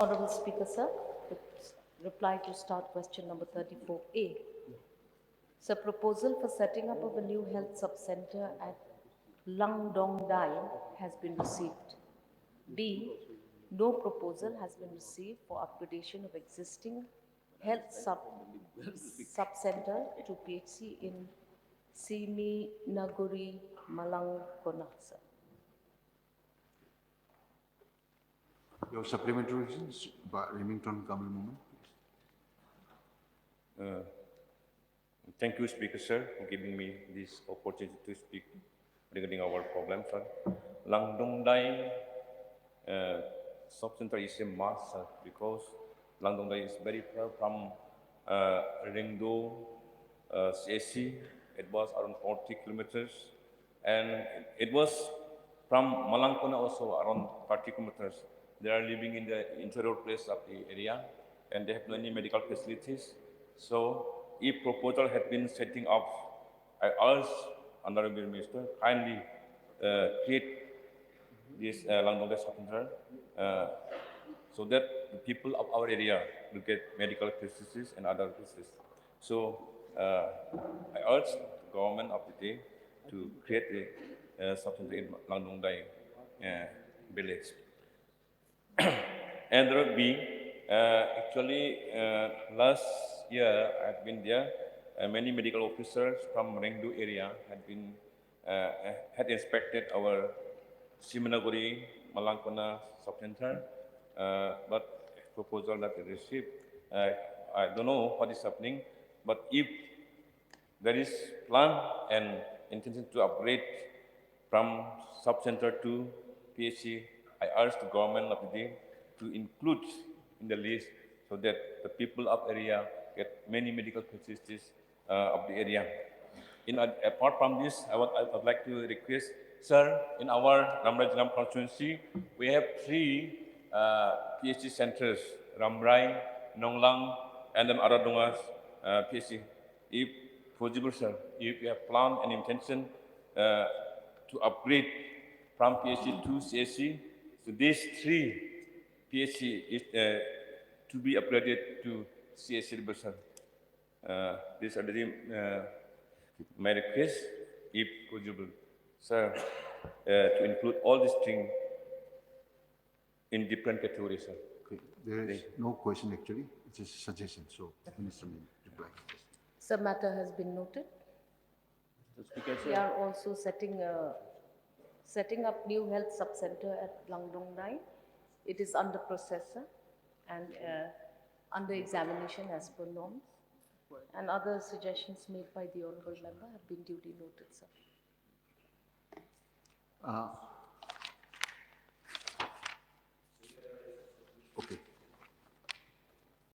Honorable Speaker, sir, with reply to start question number 34A. Sir, proposal for setting up of a new health sub-center at Lang Dong Dai has been received. B. No proposal has been received for upgradation of existing health sub-center to PHC in Simi Naguri, Malangkona, sir. Your supplementary questions by Remington Gabil Momin. Thank you, Speaker, sir, for giving me this opportunity to speak regarding our problem, sir. Langdong Dai sub-center is a must, sir, because Langdong Dai is very far from Ringdo, CHC. It was around 40 kilometers, and it was from Malangkona also around 30 kilometers. They are living in the interior place of the area, and they have many medical facilities. So, if proposal had been setting up, I urge Honorable Minister kindly create this Langdong Center so that the people of our area will get medical facilities and other facilities. So, I urge the government of the day to create a subcenter in Langdong village. And there will be, actually, last year I've been there. Many medical officers from Rengdu area had inspected our Simanaguri Malangkona subcenter, but proposal that we received, I don't know what is happening. But if there is plan and intention to upgrade from subcenter to PHC, I urge the government of the day to include in the list so that the people of area get many medical facilities of the area. Apart from this, I would like to request, sir, in our Rambrai Jyrngam constituency, we have 3 PHC centers, Rambrai, Nonglang, and then Aradungas PHC. If possible, sir, if you have plan and intention to upgrade from PHC to CHC, so these 3 PHC is to be upgraded to CHC, sir. These are my request, if possible, sir, to include all these things in different categories, sir. Okay. There is no question actually. It's a suggestion. So, Minister may reply. Sir, matter has been noted. We are also setting up new health sub-center at Langdong Dai. It is under process, sir, and under examination as per norms. And other suggestions made by the honourable member have been duly noted, sir.